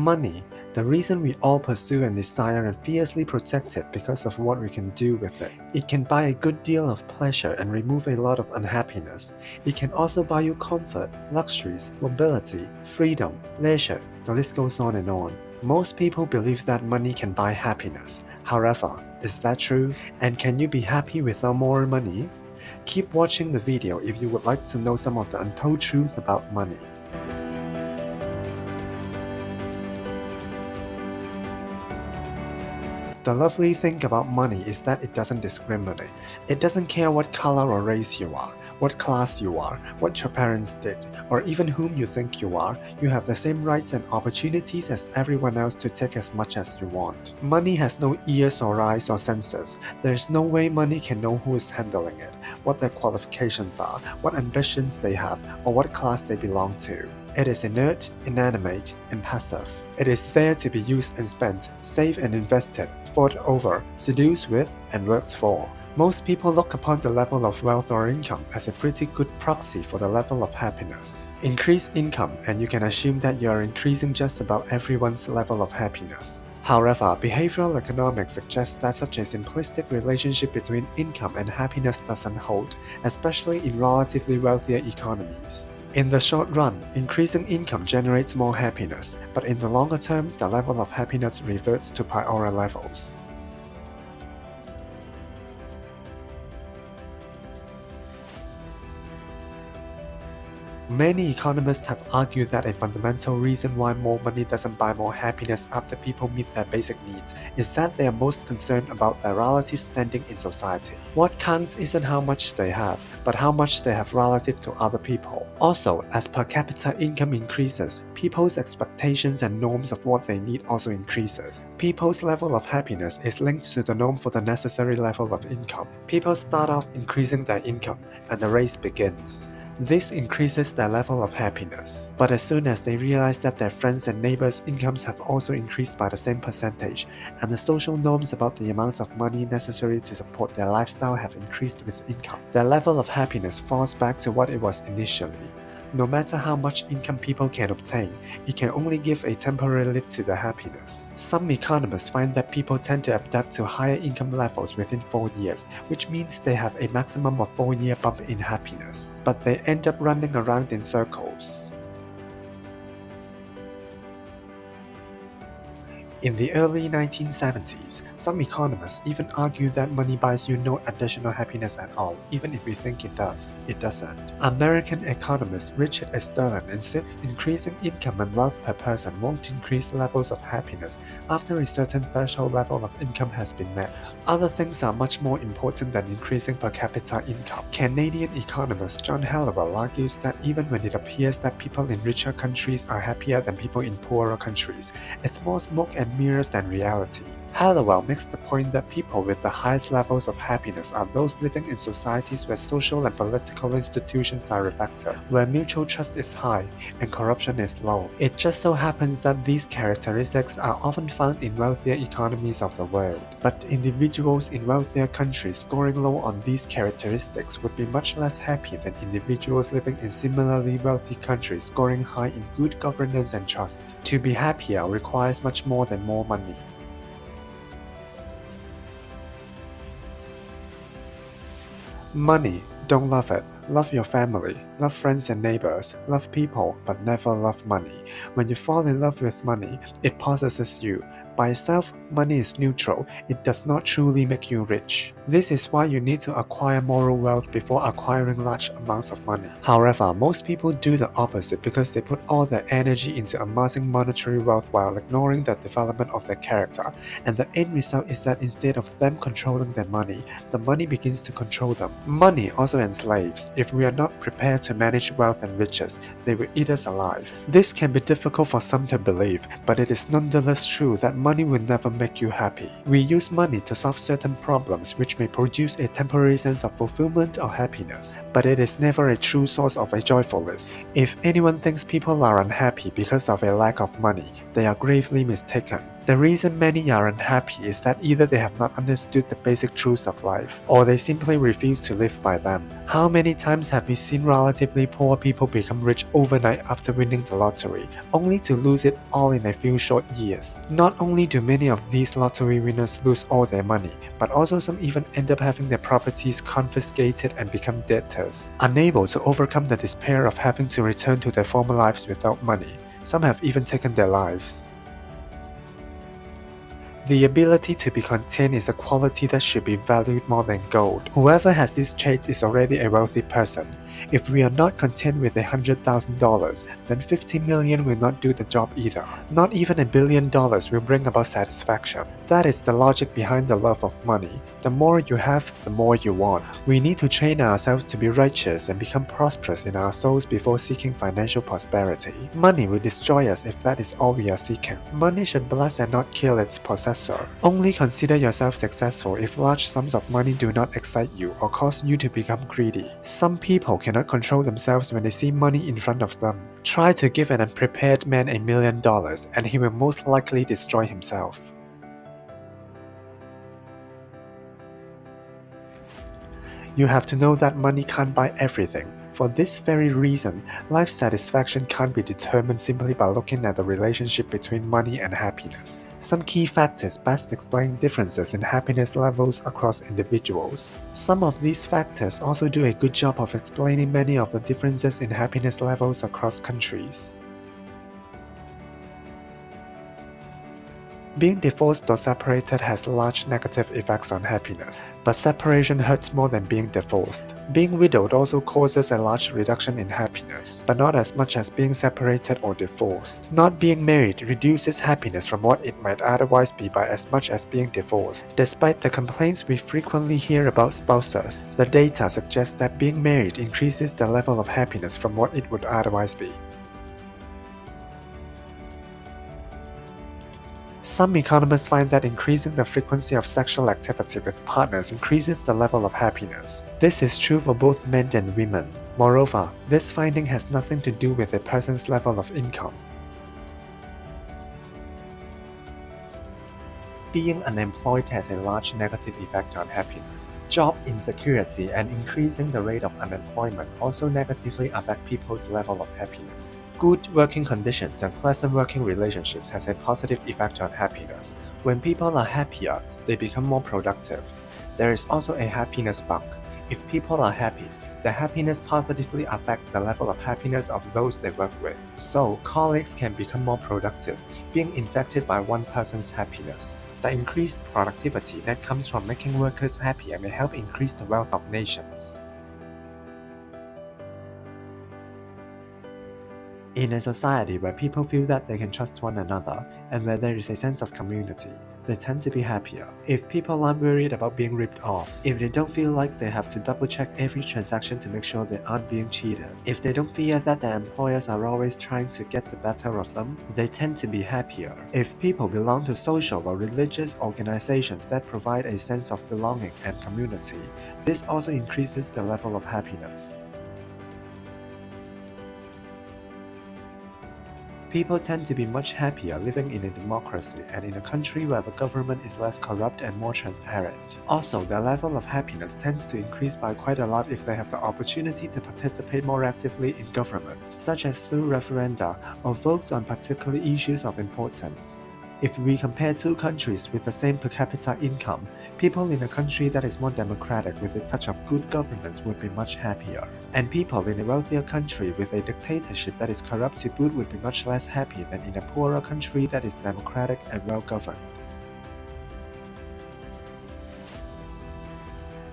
Money, the reason we all pursue and desire and fiercely protect it because of what we can do with it. It can buy a good deal of pleasure and remove a lot of unhappiness. It can also buy you comfort, luxuries, mobility, freedom, leisure, the list goes on and on. Most people believe that money can buy happiness. However, is that true? And can you be happy without more money? Keep watching the video if you would like to know some of the untold truth about money. The lovely thing about money is that it doesn't discriminate. It doesn't care what color or race you are, what class you are, what your parents did, or even whom you think you are. You have the same rights and opportunities as everyone else to take as much as you want. Money has no ears or eyes or senses. There is no way money can know who is handling it, what their qualifications are, what ambitions they have, or what class they belong to. It is inert, inanimate, impassive. It is there to be used and spent, saved and invested, fought over, seduced with, and worked for. Most people look upon the level of wealth or income as a pretty good proxy for the level of happiness. Increase income and you can assume that you are increasing just about everyone's level of happiness. However, behavioral economics suggests that such a simplistic relationship between income and happiness doesn't hold, especially in relatively wealthier economies. In the short run, increasing income generates more happiness, but in the longer term, the level of happiness reverts to prior levels. Many economists have argued that a fundamental reason why more money doesn't buy more happiness after people meet their basic needs is that they are most concerned about their relative standing in society. What counts isn't how much they have, but how much they have relative to other people. Also, as per capita income increases, people's expectations and norms of what they need also increases. People's level of happiness is linked to the norm for the necessary level of income. People start off increasing their income, and the race begins. This increases their level of happiness. But as soon as they realize that their friends and neighbors' incomes have also increased by the same percentage, and the social norms about the amount of money necessary to support their lifestyle have increased with income, their level of happiness falls back to what it was initially. No matter how much income people can obtain, it can only give a temporary lift to their happiness. Some economists find that people tend to adapt to higher income levels within 4 years, which means they have a maximum of 4-year bump in happiness. But they end up running around in circles. In the early 1970s, some economists even argue that money buys you no additional happiness at all, even if we think it does. It doesn't. American economist Richard S. Sterling insists increasing income and wealth per person won't increase levels of happiness after a certain threshold level of income has been met. Other things are much more important than increasing per capita income. Canadian economist John Halliwell argues that even when it appears that people in richer countries are happier than people in poorer countries, it's more smoke and mirrors than reality. Halliwell makes the point that people with the highest levels of happiness are those living in societies where social and political institutions are effective, where mutual trust is high and corruption is low. It just so happens that these characteristics are often found in wealthier economies of the world. But individuals in wealthier countries scoring low on these characteristics would be much less happy than individuals living in similarly wealthy countries scoring high in good governance and trust. To be happier requires much more than more money. Money, don't love it. Love your family, love friends and neighbors, love people, but never love money. When you fall in love with money, it possesses you. By itself, money is neutral. It does not truly make you rich. This is why you need to acquire moral wealth before acquiring large amounts of money. However, most people do the opposite because they put all their energy into amassing monetary wealth while ignoring the development of their character, and the end result is that instead of them controlling their money, the money begins to control them. Money also enslaves. If we are not prepared to manage wealth and riches, they will eat us alive. This can be difficult for some to believe, but it is nonetheless true that money will never make you happy. We use money to solve certain problems which may produce a temporary sense of fulfillment or happiness, but it is never a true source of a joyfulness. If anyone thinks people are unhappy because of a lack of money, they are gravely mistaken. The reason many are unhappy is that either they have not understood the basic truths of life, or they simply refuse to live by them. How many times have we seen relatively poor people become rich overnight after winning the lottery, only to lose it all in a few short years? Not only do many of these lottery winners lose all their money, but also some even end up having their properties confiscated and become debtors. Unable to overcome the despair of having to return to their former lives without money, some have even taken their lives. The ability to be content is a quality that should be valued more than gold. Whoever has these traits is already a wealthy person. If we are not content with $100,000, then 50 million will not do the job either. Not even $1 billion will bring about satisfaction. That is the logic behind the love of money. The more you have, the more you want. We need to train ourselves to be righteous and become prosperous in our souls before seeking financial prosperity. Money will destroy us if that is all we are seeking. Money should bless and not kill its possessor. Only consider yourself successful if large sums of money do not excite you or cause you to become greedy. Some people cannot control themselves when they see money in front of them. Try to give an unprepared man $1 million and he will most likely destroy himself. You have to know that money can't buy everything. For this very reason, life satisfaction can't be determined simply by looking at the relationship between money and happiness. Some key factors best explain differences in happiness levels across individuals. Some of these factors also do a good job of explaining many of the differences in happiness levels across countries. Being divorced or separated has large negative effects on happiness, but separation hurts more than being divorced. Being widowed also causes a large reduction in happiness, but not as much as being separated or divorced. Not being married reduces happiness from what it might otherwise be by as much as being divorced. Despite the complaints we frequently hear about spouses, the data suggests that being married increases the level of happiness from what it would otherwise be. Some economists find that increasing the frequency of sexual activity with partners increases the level of happiness. This is true for both men and women. Moreover, this finding has nothing to do with a person's level of income. Being unemployed has a large negative effect on happiness. Job insecurity and increasing the rate of unemployment also negatively affect people's level of happiness. Good working conditions and pleasant working relationships has a positive effect on happiness. When people are happier, they become more productive. There is also a happiness bug. If people are happy, their happiness positively affects the level of happiness of those they work with. So, colleagues can become more productive, being infected by one person's happiness. The increased productivity that comes from making workers happier may help increase the wealth of nations. In a society where people feel that they can trust one another and where there is a sense of community, they tend to be happier. If people aren't worried about being ripped off, if they don't feel like they have to double-check every transaction to make sure they aren't being cheated, if they don't fear that their employers are always trying to get the better of them, they tend to be happier. If people belong to social or religious organizations that provide a sense of belonging and community, this also increases the level of happiness. People tend to be much happier living in a democracy and in a country where the government is less corrupt and more transparent. Also, their level of happiness tends to increase by quite a lot if they have the opportunity to participate more actively in government, such as through referenda or votes on particular issues of importance. If we compare two countries with the same per capita income, people in a country that is more democratic with a touch of good governance would be much happier. And people in a wealthier country with a dictatorship that is corrupt to boot would be much less happy than in a poorer country that is democratic and well-governed.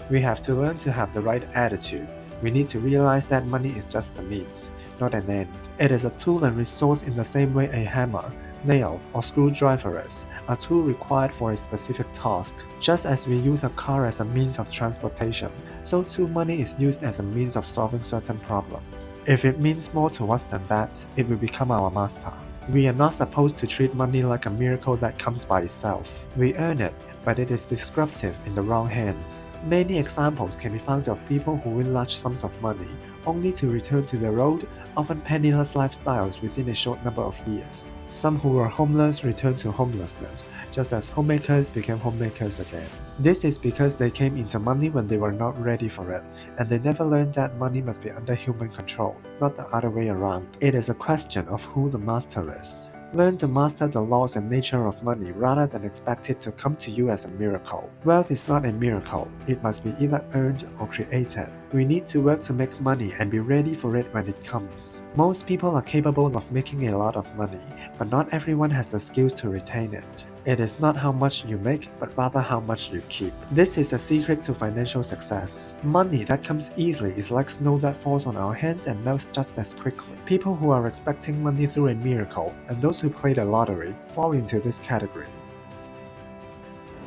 We have to learn to have the right attitude. We need to realize that money is just a means, not an end. It is a tool and resource in the same way a hammer, nail, or screwdriver is a tool required for a specific task. Just as we use a car as a means of transportation, so too money is used as a means of solving certain problems. If it means more to us than that, it will become our master. We are not supposed to treat money like a miracle that comes by itself. We earn it, but it is disruptive in the wrong hands. Many examples can be found of people who win large sums of money, only to return to their old, often penniless lifestyles within a short number of years. Some who were homeless returned to homelessness, just as homemakers became homemakers again. This is because they came into money when they were not ready for it, and they never learned that money must be under human control, not the other way around. It is a question of who the master is. Learn to master the laws and nature of money rather than expect it to come to you as a miracle. Wealth is not a miracle, it must be either earned or created. We need to work to make money and be ready for it when it comes. Most people are capable of making a lot of money, but not everyone has the skills to retain it. It is not how much you make, but rather how much you keep. This is a secret to financial success. Money that comes easily is like snow that falls on our hands and melts just as quickly. People who are expecting money through a miracle, and those who play the lottery, fall into this category.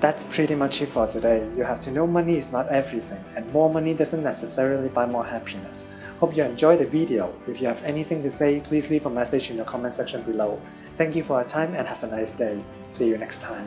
That's pretty much it for today. You have to know money is not everything, and more money doesn't necessarily buy more happiness. Hope you enjoyed the video. If you have anything to say, please leave a message in the comment section below. Thank you for your time and have a nice day. See you next time.